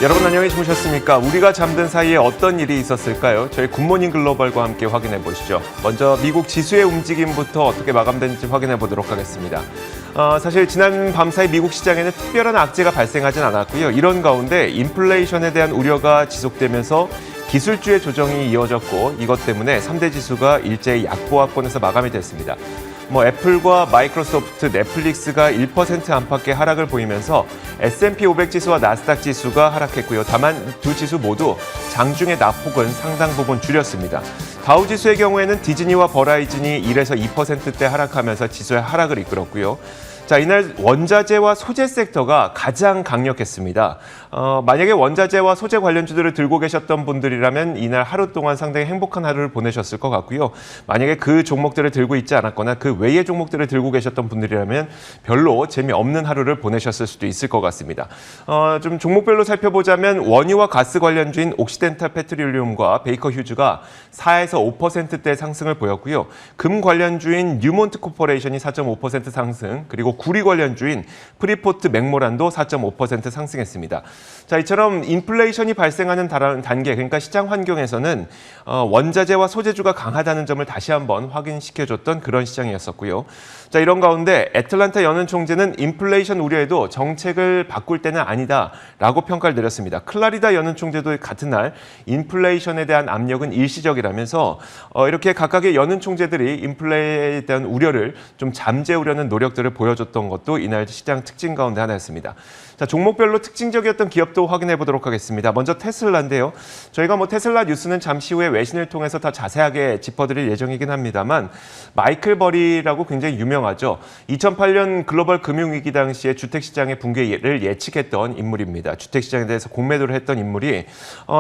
여러분 안녕히 주무셨습니까? 우리가 잠든 사이에 어떤 일이 있었을까요? 저희 굿모닝 글로벌과 함께 확인해 보시죠. 먼저 미국 지수의 움직임부터 어떻게 마감되는지 확인해 보도록 하겠습니다. 사실 지난 밤 사이 미국 시장에는 특별한 악재가 발생하진 않았고요. 이런 가운데 인플레이션에 대한 우려가 지속되면서 기술주의 조정이 이어졌고 이것 때문에 3대 지수가 일제히 약보합권에서 마감이 됐습니다. 애플과 마이크로소프트, 넷플릭스가 1% 안팎의 하락을 보이면서 S&P 500 지수와 나스닥 지수가 하락했고요. 다만 두 지수 모두 장중의 낙폭은 상당 부분 줄였습니다. 다우 지수의 경우에는 디즈니와 버라이즌이 1에서 2%대 하락하면서 지수의 하락을 이끌었고요. 자, 이날 원자재와 소재 섹터가 가장 강력했습니다. 만약에 원자재와 소재 관련주들을 들고 계셨던 분들이라면 이날 하루 동안 상당히 행복한 하루를 보내셨을 것 같고요. 만약에 그 종목들을 들고 있지 않았거나 그 외의 종목들을 들고 계셨던 분들이라면 별로 재미없는 하루를 보내셨을 수도 있을 것 같습니다. 좀 종목별로 살펴보자면 원유와 가스 관련주인 옥시덴탈 페트롤리움과 베이커 휴즈가 4에서 5%대 상승을 보였고요. 금 관련주인 뉴몬트 코퍼레이션이 4.5% 상승, 그리고 구리 관련주인 프리포트 맥모란도 4.5% 상승했습니다. 자, 이처럼 인플레이션이 발생하는 단계, 그러니까 시장 환경에서는 원자재와 소재주가 강하다는 점을 다시 한번 확인시켜줬던 그런 시장이었었고요. 자, 이런 가운데 애틀란타 연은 총재는 인플레이션 우려에도 정책을 바꿀 때는 아니다라고 평가를 내렸습니다. 클라리다 연은 총재도 같은 날 인플레이션에 대한 압력은 일시적이라면서 이렇게 각각의 연은 총재들이 인플레이에 대한 우려를 좀 잠재우려는 노력들을 보여줬던 것도 이날 시장 특징 가운데 하나였습니다. 자, 종목별로 특징적이었던 기업도 확인해 보도록 하겠습니다. 먼저 테슬라인데요. 저희가 테슬라 뉴스는 잠시 후에 외신을 통해서 더 자세하게 짚어드릴 예정이긴 합니다만 마이클 버리라고 굉장히 유명하죠. 2008년 글로벌 금융위기 당시에 주택시장의 붕괴를 예측했던 인물입니다. 주택시장에 대해서 공매도를 했던 인물이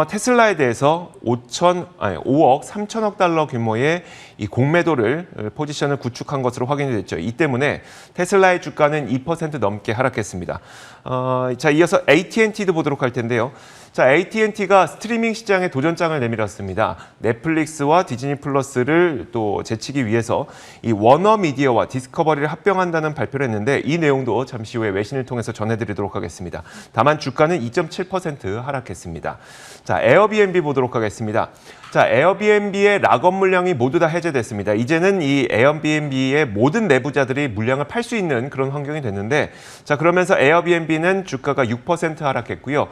테슬라에 대해서 5억 3천억 달러 규모의 이 공매도를 포지션을 구축한 것으로 확인이 됐죠. 이 때문에 테슬라의 주가는 2% 넘게 하락했습니다. 자, 이어서 AT&T도 보도록 할 텐데요. 자, AT&T가 스트리밍 시장에 도전장을 내밀었습니다. 넷플릭스와 디즈니 플러스를 또 제치기 위해서 이 워너미디어와 디스커버리를 합병한다는 발표를 했는데 이 내용도 잠시 후에 외신을 통해서 전해드리도록 하겠습니다. 다만 주가는 2.7% 하락했습니다. 자, 에어비앤비 보도록 하겠습니다. 자, 에어비앤비의 락업 물량이 모두 다 해제됐습니다. 이제는 이 에어비앤비의 모든 내부자들이 물량을 팔 수 있는 그런 환경이 됐는데, 자, 그러면서 에어비앤비는 주가가 6% 하락했고요.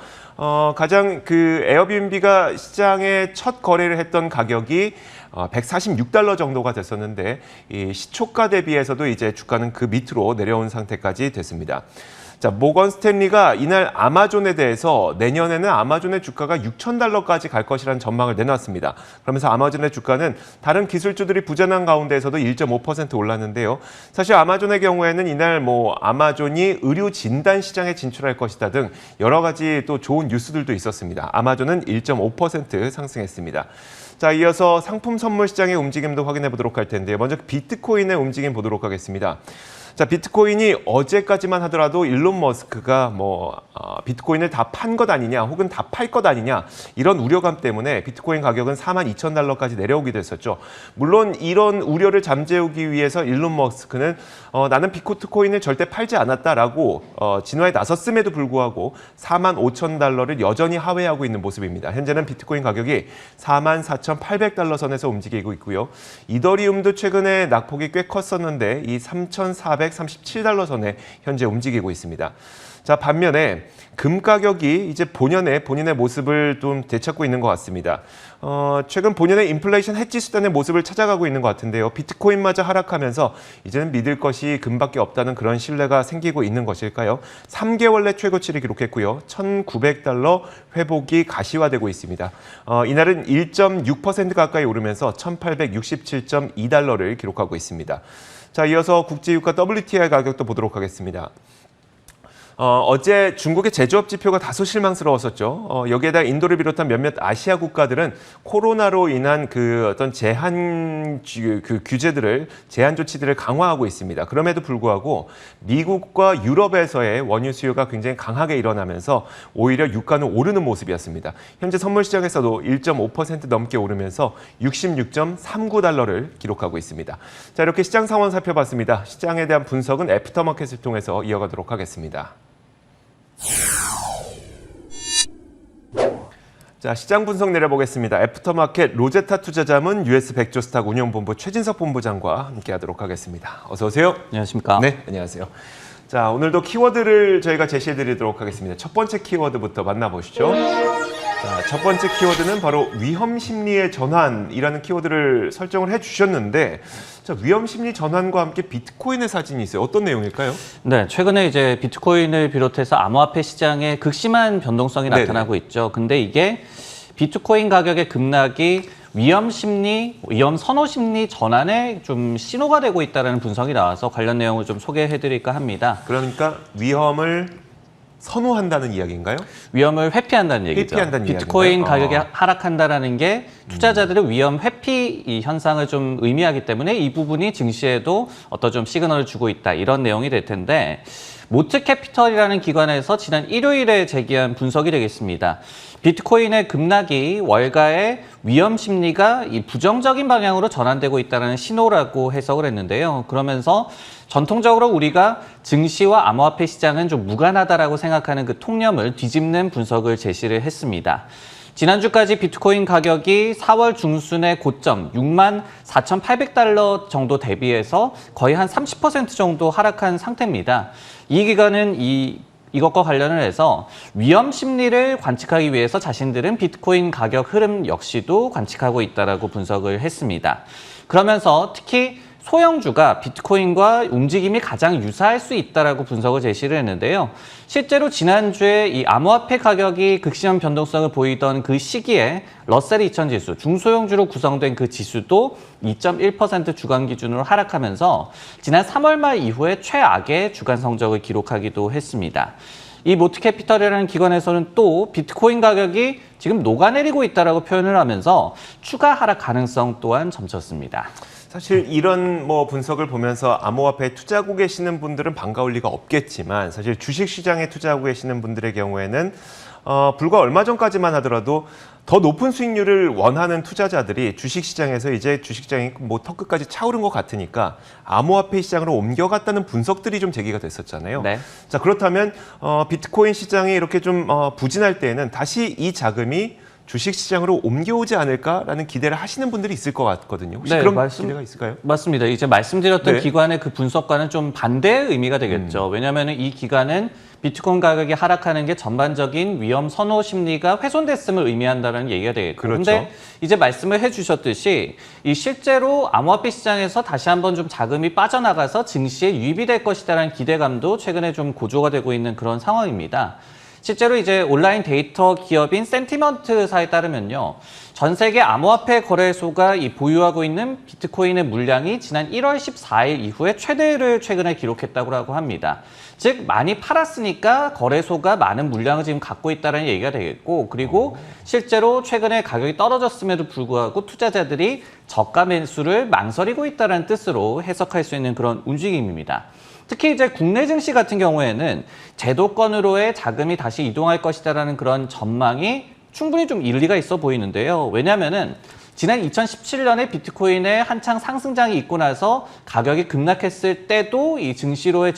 가장 에어비앤비가 시장에 첫 거래를 했던 가격이 146달러 정도가 됐었는데, 이 시초가 대비해서도 이제 주가는 그 밑으로 내려온 상태까지 됐습니다. 자, 모건 스탠리가 이날 아마존에 대해서 내년에는 아마존의 주가가 6,000달러까지 갈 것이라는 전망을 내놨습니다. 그러면서 아마존의 주가는 다른 기술주들이 부진한 가운데에서도 1.5% 올랐는데요. 사실 아마존의 경우에는 이날 아마존이 의료 진단 시장에 진출할 것이다 등 여러 가지 또 좋은 뉴스들도 있었습니다. 아마존은 1.5% 상승했습니다. 자, 이어서 상품 선물 시장의 움직임도 확인해 보도록 할 텐데요. 먼저 비트코인의 움직임 보도록 하겠습니다. 자, 비트코인이 어제까지만 하더라도 일론 머스크가 비트코인을 다 판 것 아니냐 혹은 다 팔 것 아니냐 이런 우려감 때문에 비트코인 가격은 42,000달러까지 내려오기도 했었죠. 물론 이런 우려를 잠재우기 위해서 일론 머스크는 나는 비트코인을 절대 팔지 않았다라고 진화에 나섰음에도 불구하고 45,000달러를 여전히 하회하고 있는 모습입니다. 현재는 비트코인 가격이 44,800달러 선에서 움직이고 있고요. 이더리움도 최근에 낙폭이 꽤 컸었는데 이 3,437달러 선에 현재 움직이고 있습니다. 자, 반면에 금 가격이 이제 본인의 모습을 좀 되찾고 있는 것 같습니다. 최근 본연의 인플레이션 해지 수단의 모습을 찾아가고 있는 것 같은데요. 비트코인마저 하락하면서 이제는 믿을 것이 금밖에 없다는 그런 신뢰가 생기고 있는 것일까요? 3개월 내 최고치를 기록했고요. 1,900달러 회복이 가시화되고 있습니다. 이날은 1.6% 가까이 오르면서 1,867.2달러를 기록하고 있습니다. 자, 이어서 국제유가 WTI 가격도 보도록 하겠습니다. 어제 중국의 제조업 지표가 다소 실망스러웠었죠. 여기에다 인도를 비롯한 몇몇 아시아 국가들은 코로나로 인한 어떤 제한 조치들을 강화하고 있습니다. 그럼에도 불구하고 미국과 유럽에서의 원유 수요가 굉장히 강하게 일어나면서 오히려 유가는 오르는 모습이었습니다. 현재 선물 시장에서도 1.5% 넘게 오르면서 66.39달러를 기록하고 있습니다. 자, 이렇게 시장 상황 살펴봤습니다. 시장에 대한 분석은 애프터마켓을 통해서 이어가도록 하겠습니다. 자, 시장 분석 내려보겠습니다. 애프터마켓 로제타 투자자문 US 백조스탁 운영본부 최진석 본부장과 함께하도록 하겠습니다. 어서 오세요. 안녕하십니까? 네, 안녕하세요. 자, 오늘도 키워드를 저희가 제시해드리도록 하겠습니다. 첫 번째 키워드부터 만나보시죠. 자, 첫 번째 키워드는 바로 위험 심리의 전환이라는 키워드를 설정을 해주셨는데, 자, 위험 심리 전환과 함께 비트코인의 사진이 있어요. 어떤 내용일까요? 네, 최근에 이제 비트코인을 비롯해서 암호화폐 시장에 극심한 변동성이 나타나고 있죠. 근데 이게 비트코인 가격의 급락이 위험 심리, 위험 선호 심리 전환에 좀 신호가 되고 있다는 분석이 나와서 관련 내용을 좀 소개해드릴까 합니다. 그러니까 위험을 선호한다는 이야기인가요? 위험을 회피한다는 얘기죠. 회피한다는 비트코인 이야기인가요? 가격이 하락한다라는 게 투자자들의 위험 회피 이 현상을 좀 의미하기 때문에 이 부분이 증시에도 어떤 좀 시그널을 주고 있다. 이런 내용이 될 텐데 모트 캐피털이라는 기관에서 지난 일요일에 제기한 분석이 되겠습니다. 비트코인의 급락이 월가의 위험 심리가 이 부정적인 방향으로 전환되고 있다는 신호라고 해석을 했는데요. 그러면서 전통적으로 우리가 증시와 암호화폐 시장은 좀 무관하다라고 생각하는 그 통념을 뒤집는 분석을 제시를 했습니다. 지난주까지 비트코인 가격이 4월 중순의 고점 64,800달러 정도 대비해서 거의 한 30% 정도 하락한 상태입니다. 이 기간은 이것과 관련을 해서 위험 심리를 관측하기 위해서 자신들은 비트코인 가격 흐름 역시도 관측하고 있다라고 분석을 했습니다. 그러면서 특히 소형주가 비트코인과 움직임이 가장 유사할 수 있다라고 분석을 제시를 했는데요. 실제로 지난주에 이 암호화폐 가격이 극심한 변동성을 보이던 그 시기에 러셀 2000 지수, 중소형주로 구성된 그 지수도 2.1% 주간 기준으로 하락하면서 지난 3월 말 이후에 최악의 주간 성적을 기록하기도 했습니다. 이 모트캐피털이라는 기관에서는 또 비트코인 가격이 지금 녹아내리고 있다라고 표현을 하면서 추가 하락 가능성 또한 점쳤습니다. 사실 이런 분석을 보면서 암호화폐에 투자하고 계시는 분들은 반가울 리가 없겠지만 사실 주식시장에 투자하고 계시는 분들의 경우에는 불과 얼마 전까지만 하더라도 더 높은 수익률을 원하는 투자자들이 주식시장에서 이제 주식시장이 턱끝까지 차오른 것 같으니까 암호화폐 시장으로 옮겨갔다는 분석들이 좀 제기가 됐었잖아요. 네. 자, 그렇다면 비트코인 시장이 이렇게 좀 부진할 때에는 다시 이 자금이 주식시장으로 옮겨오지 않을까라는 기대를 하시는 분들이 있을 것 같거든요. 혹시 네, 그런 기대가 있을까요? 맞습니다. 이제 말씀드렸던 네. 기관의 그 분석과는 좀 반대의 의미가 되겠죠. 왜냐하면 이 기관은 비트코인 가격이 하락하는 게 전반적인 위험 선호 심리가 훼손됐음을 의미한다는 얘기가 되겠고. 그런데 그렇죠. 이제 말씀을 해주셨듯이 이 실제로 암호화폐 시장에서 다시 한번 좀 자금이 빠져나가서 증시에 유입이 될 것이다라는 기대감도 최근에 좀 고조가 되고 있는 그런 상황입니다. 실제로 이제 온라인 데이터 기업인 센티먼트사에 따르면요. 전 세계 암호화폐 거래소가 보유하고 있는 비트코인의 물량이 지난 1월 14일 이후에 최대를 최근에 기록했다고 합니다. 즉 많이 팔았으니까 거래소가 많은 물량을 지금 갖고 있다는 얘기가 되겠고, 그리고 실제로 최근에 가격이 떨어졌음에도 불구하고 투자자들이 저가 매수를 망설이고 있다는 뜻으로 해석할 수 있는 그런 움직임입니다. 특히 이제 국내 증시 같은 경우에는 제도권으로의 자금이 다시 이동할 것이다라는 그런 전망이 충분히 좀 일리가 있어 보이는데요. 왜냐하면은 지난 2017년에 비트코인의 한창 상승장이 있고 나서 가격이 급락했을 때도 이 증시로의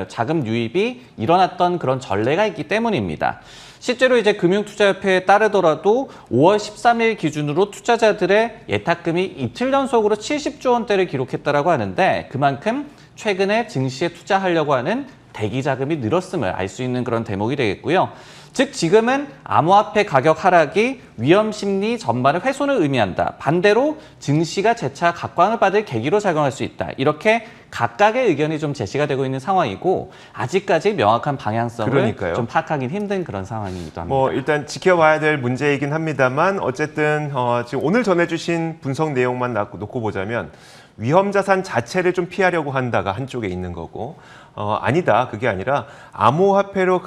자금 유입이 일어났던 그런 전례가 있기 때문입니다. 실제로 이제 금융투자협회에 따르더라도 5월 13일 기준으로 투자자들의 예탁금이 이틀 연속으로 70조 원대를 기록했다라고 하는데 그만큼 최근에 증시에 투자하려고 하는 대기 자금이 늘었음을 알 수 있는 그런 대목이 되겠고요. 즉 지금은 암호화폐 가격 하락이 위험 심리 전반의 훼손을 의미한다. 반대로 증시가 재차 각광을 받을 계기로 작용할 수 있다. 이렇게 각각의 의견이 좀 제시가 되고 있는 상황이고 아직까지 명확한 방향성을 그러니까요. 좀 파악하기는 힘든 그런 상황이기도 합니다. 일단 지켜봐야 될 문제이긴 합니다만 어쨌든 지금 오늘 전해주신 분석 내용만 놓고 보자면 위험 자산 자체를 좀 피하려고 한다가 한쪽에 있는 거고 아니다. 그게 아니라 암호화폐로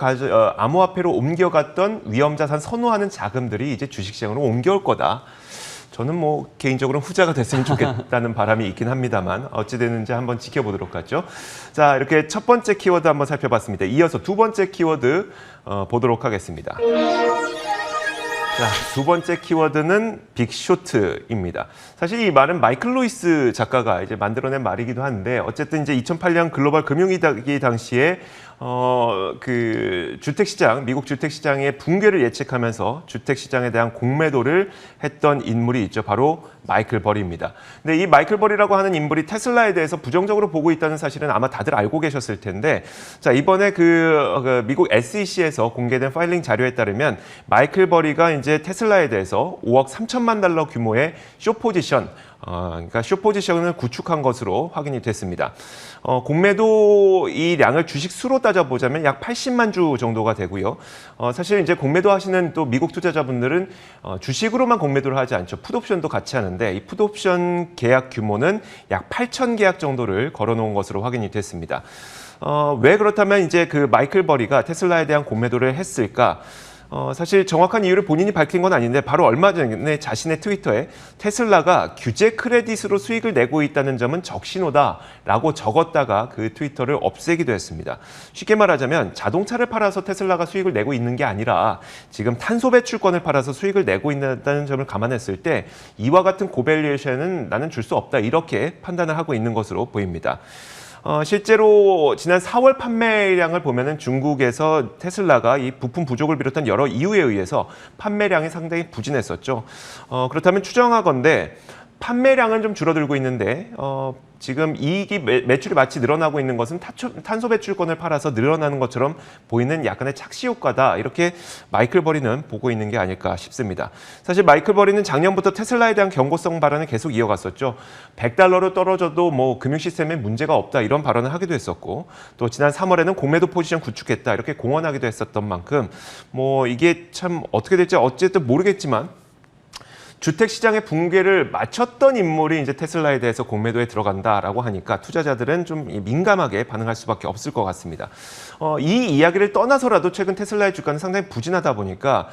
옮겨갔던 위험 자산 선호하는 자금들이 이제 주식시장으로 옮겨올 거다. 저는 개인적으로는 후자가 됐으면 좋겠다는 바람이 있긴 합니다만 어찌 되는지 한번 지켜보도록 하죠. 자, 이렇게 첫 번째 키워드 한번 살펴봤습니다. 이어서 두 번째 키워드 보도록 하겠습니다. 자, 두 번째 키워드는 빅쇼트입니다. 사실 이 말은 마이클 로이스 작가가 이제 만들어낸 말이기도 한데 어쨌든 이제 2008년 글로벌 금융위기 당시에 그 주택시장, 미국 주택시장의 붕괴를 예측하면서 주택시장에 대한 공매도를 했던 인물이 있죠. 바로 마이클 버리입니다. 근데 이 마이클 버리라고 하는 인물이 테슬라에 대해서 부정적으로 보고 있다는 사실은 아마 다들 알고 계셨을 텐데, 자, 이번에 그 미국 SEC에서 공개된 파일링 자료에 따르면 마이클 버리가 이제 테슬라에 대해서 5억 3천만 달러 규모의 숏포지션, 그러니까 숏포지션을 구축한 것으로 확인이 됐습니다. 공매도 이 량을 주식 수로 따져보자면 약 80만 주 정도가 되고요. 사실 이제 공매도 하시는 또 미국 투자자분들은 주식으로만 공매도를 하지 않죠. 풋옵션도 같이 하는데 이 풋옵션 계약 규모는 약 8천 계약 정도를 걸어놓은 것으로 확인이 됐습니다. 왜 그렇다면 이제 그 마이클 버리가 테슬라에 대한 공매도를 했을까? 사실 정확한 이유를 본인이 밝힌 건 아닌데 바로 얼마 전에 자신의 트위터에 테슬라가 규제 크레딧으로 수익을 내고 있다는 점은 적신호다라고 적었다가 그 트위터를 없애기도 했습니다. 쉽게 말하자면 자동차를 팔아서 테슬라가 수익을 내고 있는 게 아니라 지금 탄소 배출권을 팔아서 수익을 내고 있다는 점을 감안했을 때 이와 같은 고밸류에이션은 나는 줄 수 없다 이렇게 판단을 하고 있는 것으로 보입니다. 실제로 지난 4월 판매량을 보면은 중국에서 테슬라가 이 부품 부족을 비롯한 여러 이유에 의해서 판매량이 상당히 부진했었죠. 그렇다면 추정하건대 판매량은 좀 줄어들고 있는데 지금 이익이 매출이 마치 늘어나고 있는 것은 탄소 배출권을 팔아서 늘어나는 것처럼 보이는 약간의 착시 효과다. 이렇게 마이클 버리는 보고 있는 게 아닐까 싶습니다. 사실 마이클 버리는 작년부터 테슬라에 대한 경고성 발언을 계속 이어갔었죠. 100달러로 떨어져도 뭐 금융 시스템에 문제가 없다 이런 발언을 하기도 했었고 또 지난 3월에는 공매도 포지션 구축했다 이렇게 공언하기도 했었던 만큼 뭐 이게 참 어떻게 될지 어쨌든 모르겠지만 주택시장의 붕괴를 맞췄던 인물이 이제 테슬라에 대해서 공매도에 들어간다라고 하니까 투자자들은 좀 민감하게 반응할 수밖에 없을 것 같습니다. 이 이야기를 떠나서라도 최근 테슬라의 주가는 상당히 부진하다 보니까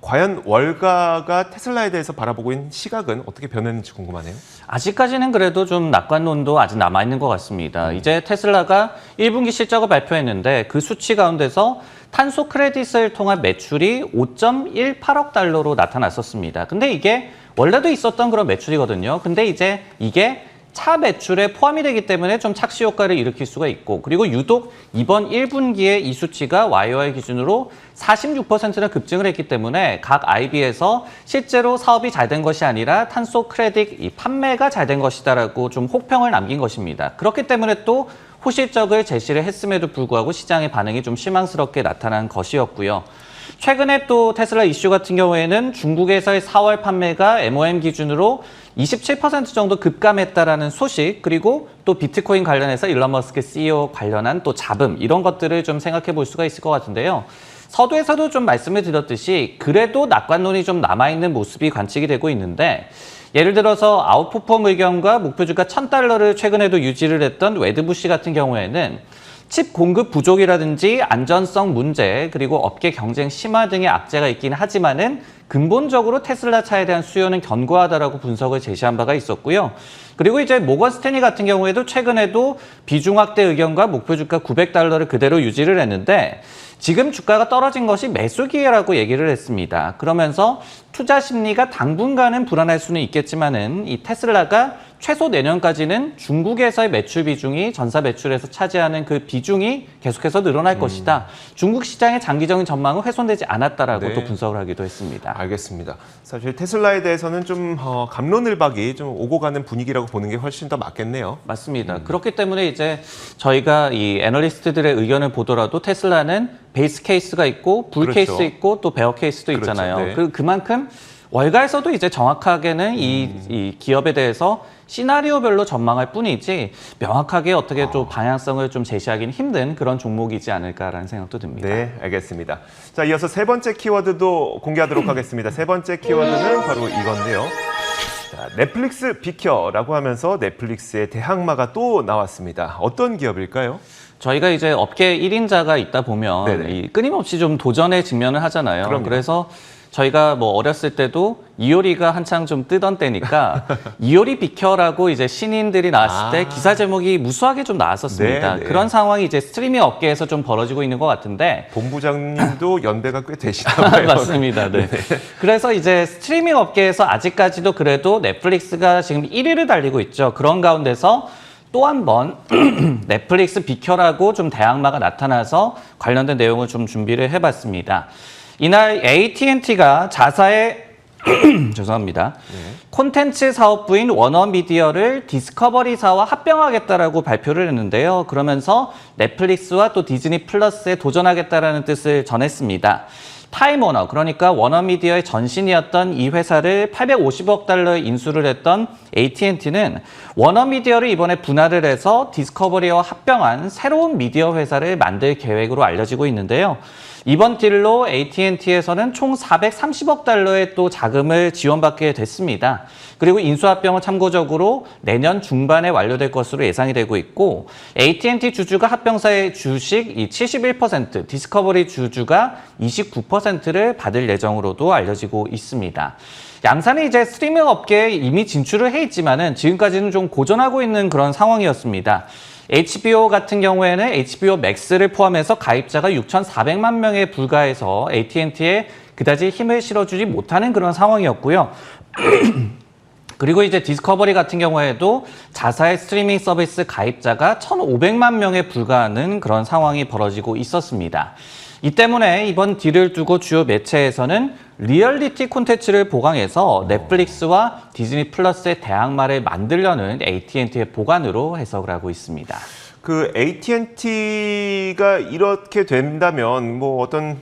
과연 월가가 테슬라에 대해서 바라보고 있는 시각은 어떻게 변했는지 궁금하네요. 아직까지는 그래도 좀 낙관론도 아직 남아있는 것 같습니다. 이제 테슬라가 1분기 실적을 발표했는데 그 수치 가운데서 탄소 크레딧을 통한 매출이 5.18억 달러로 나타났었습니다. 근데 이게 원래도 있었던 그런 매출이거든요. 근데 이제 이게 차 매출에 포함이 되기 때문에 좀 착시 효과를 일으킬 수가 있고 그리고 유독 이번 1분기에 이 수치가 YOY 기준으로 46%나 급증을 했기 때문에 각 IB에서 실제로 사업이 잘 된 것이 아니라 탄소 크레딧 이 판매가 잘 된 것이다라고 좀 혹평을 남긴 것입니다. 그렇기 때문에 또 호실적을 제시를 했음에도 불구하고 시장의 반응이 좀 실망스럽게 나타난 것이었고요. 최근에 또 테슬라 이슈 같은 경우에는 중국에서의 4월 판매가 MOM 기준으로 27% 정도 급감했다라는 소식, 그리고 또 비트코인 관련해서 일론 머스크 CEO 관련한 또 잡음, 이런 것들을 좀 생각해 볼 수가 있을 것 같은데요. 서두에서도 좀 말씀을 드렸듯이 그래도 낙관론이 좀 남아있는 모습이 관측이 되고 있는데 예를 들어서 아웃퍼폼 의견과 목표주가 1,000달러를 최근에도 유지를 했던 웨드부시 같은 경우에는 칩 공급 부족이라든지 안전성 문제 그리고 업계 경쟁 심화 등의 악재가 있긴 하지만은 근본적으로 테슬라 차에 대한 수요는 견고하다라고 분석을 제시한 바가 있었고요. 그리고 이제 모건 스탠리 같은 경우에도 최근에도 비중 확대 의견과 목표 주가 900달러를 그대로 유지를 했는데 지금 주가가 떨어진 것이 매수 기회라고 얘기를 했습니다. 그러면서 투자 심리가 당분간은 불안할 수는 있겠지만은 이 테슬라가 최소 내년까지는 중국에서의 매출 비중이 전사 매출에서 차지하는 그 비중이 계속해서 늘어날 것이다. 중국 시장의 장기적인 전망은 훼손되지 않았다라고 네. 또 분석을 하기도 했습니다. 알겠습니다. 사실 테슬라에 대해서는 좀 갑론을박이 좀 오고 가는 분위기라고 보는 게 훨씬 더 맞겠네요. 맞습니다. 그렇기 때문에 이제 저희가 이 애널리스트들의 의견을 보더라도 테슬라는 베이스 케이스가 있고 불 그렇죠. 케이스 있고 또 베어 케이스도 그렇죠. 있잖아요. 네. 그만큼 월가에서도 이제 정확하게는 이 기업에 대해서 시나리오별로 전망할 뿐이지 명확하게 어떻게 좀 방향성을 좀 제시하기는 힘든 그런 종목이지 않을까라는 생각도 듭니다. 네, 알겠습니다. 자, 이어서 세 번째 키워드도 공개하도록 하겠습니다. 세 번째 키워드는 바로 이건데요. 자, 넷플릭스 비켜라고 하면서 넷플릭스의 대항마가 또 나왔습니다. 어떤 기업일까요? 저희가 이제 업계 1인자가 있다 보면 네네. 이 끊임없이 좀 도전에 직면을 하잖아요. 그럼요. 그래서 저희가 뭐 어렸을 때도 이효리가 한창 좀 뜨던 때니까 이효리 비켜라고 이제 신인들이 나왔을 때 기사 제목이 무수하게 좀 나왔었습니다. 네, 네. 그런 상황이 이제 스트리밍 업계에서 좀 벌어지고 있는 것 같은데 본부장님도 연배가 꽤 되시나 봐요. 맞습니다. 네. 그래서 이제 스트리밍 업계에서 아직까지도 그래도 넷플릭스가 지금 1위를 달리고 있죠. 그런 가운데서 또 한 번 넷플릭스 비켜라고 좀 대항마가 나타나서 관련된 내용을 좀 준비를 해봤습니다. 이날 AT&T가 자사의 죄송합니다. 콘텐츠 사업부인 워너미디어를 디스커버리사와 합병하겠다라고 발표를 했는데요. 그러면서 넷플릭스와 또 디즈니 플러스에 도전하겠다라는 뜻을 전했습니다. 타임워너, 그러니까 워너미디어의 전신이었던 이 회사를 850억 달러에 인수를 했던 AT&T는 워너미디어를 이번에 분할을 해서 디스커버리와 합병한 새로운 미디어 회사를 만들 계획으로 알려지고 있는데요. 이번 딜로 AT&T에서는 총 430억 달러의 또 자금을 지원받게 됐습니다. 그리고 인수합병은 참고적으로 내년 중반에 완료될 것으로 예상이 되고 있고, AT&T 주주가 합병사의 주식 71%, 디스커버리 주주가 29%를 받을 예정으로도 알려지고 있습니다. 양사는 이제 스트리밍 업계에 이미 진출을 해 있지만은 지금까지는 좀 고전하고 있는 그런 상황이었습니다. HBO 같은 경우에는 HBO 맥스를 포함해서 가입자가 6,400만 명에 불과해서 AT&T에 그다지 힘을 실어주지 못하는 그런 상황이었고요. 그리고 이제 디스커버리 같은 경우에도 자사의 스트리밍 서비스 가입자가 1,500만 명에 불과하는 그런 상황이 벌어지고 있었습니다. 이 때문에 이번 딜을 두고 주요 매체에서는 리얼리티 콘텐츠를 보강해서 넷플릭스와 디즈니 플러스의 대항마를 만들려는 AT&T의 보관으로 해석을 하고 있습니다. 그 AT&T가 이렇게 된다면 뭐 어떤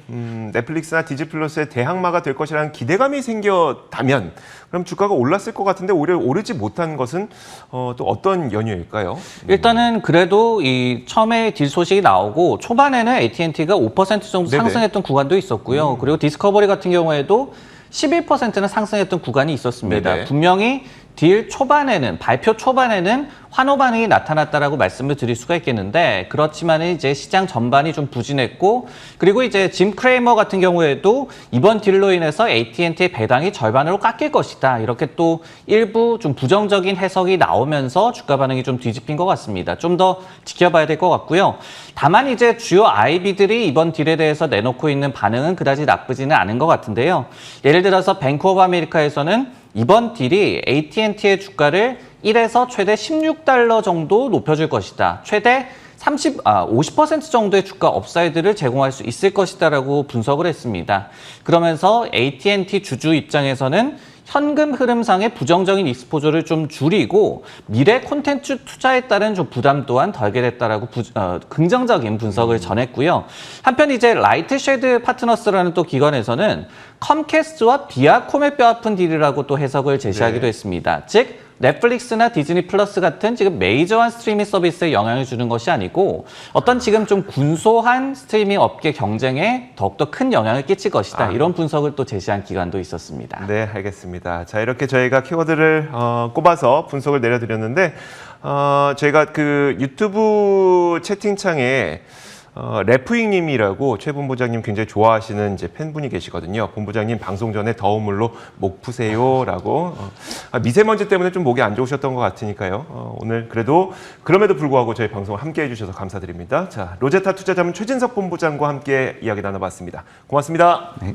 넷플릭스나 디즈니 플러스의 대항마가 될 것이라는 기대감이 생겼다면 그럼 주가가 올랐을 것 같은데 오히려 오르지 못한 것은 또 어떤 연유일까요? 일단은 그래도 이 처음에 딜 소식이 나오고 초반에는 AT&T가 5% 정도 네네. 상승했던 구간도 있었고요. 그리고 디스커버리 같은 경우에도 11%는 상승했던 구간이 있었습니다. 네네. 분명히 딜 초반에는, 발표 초반에는 환호 반응이 나타났다라고 말씀을 드릴 수가 있겠는데, 그렇지만 이제 시장 전반이 좀 부진했고, 그리고 이제 짐 크레이머 같은 경우에도 이번 딜로 인해서 AT&T의 배당이 절반으로 깎일 것이다, 이렇게 또 일부 좀 부정적인 해석이 나오면서 주가 반응이 좀 뒤집힌 것 같습니다. 좀 더 지켜봐야 될 것 같고요. 다만 이제 주요 IB들이 이번 딜에 대해서 내놓고 있는 반응은 그다지 나쁘지는 않은 것 같은데요. 예를 들어서 뱅크 오브 아메리카에서는 이번 딜이 AT&T의 주가를 1에서 최대 16달러 정도 높여줄 것이다. 최대 50% 정도의 주가 업사이드를 제공할 수 있을 것이다라고 분석을 했습니다. 그러면서 AT&T 주주 입장에서는 현금 흐름상의 부정적인 익스포저를 좀 줄이고 미래 콘텐츠 투자에 따른 좀 부담 또한 덜게 됐다라고 긍정적인 분석을 전했고요. 한편 이제 라이트 쉐드 파트너스라는 또 기관에서는 컴캐스트와 비아콤의 뼈아픈 딜이라고 또 해석을 제시하기도 네. 했습니다. 즉 넷플릭스나 디즈니 플러스 같은 지금 메이저한 스트리밍 서비스에 영향을 주는 것이 아니고 어떤 지금 좀 군소한 스트리밍 업계 경쟁에 더욱더 큰 영향을 끼칠 것이다. 이런 분석을 또 제시한 기관도 있었습니다. 네, 알겠습니다. 자, 이렇게 저희가 키워드를 꼽아서 분석을 내려드렸는데 저희가 그 유튜브 채팅창에 래프잉님이라고 최 본부장님 굉장히 좋아하시는 이제 팬분이 계시거든요. 본부장님 방송 전에 더운 물로 목 푸세요라고. 미세먼지 때문에 좀 목이 안 좋으셨던 것 같으니까요. 오늘 그래도 그럼에도 불구하고 저희 방송을 함께 해주셔서 감사드립니다. 자, 로제타 투자자문 최진석 본부장과 함께 이야기 나눠봤습니다. 고맙습니다. 네.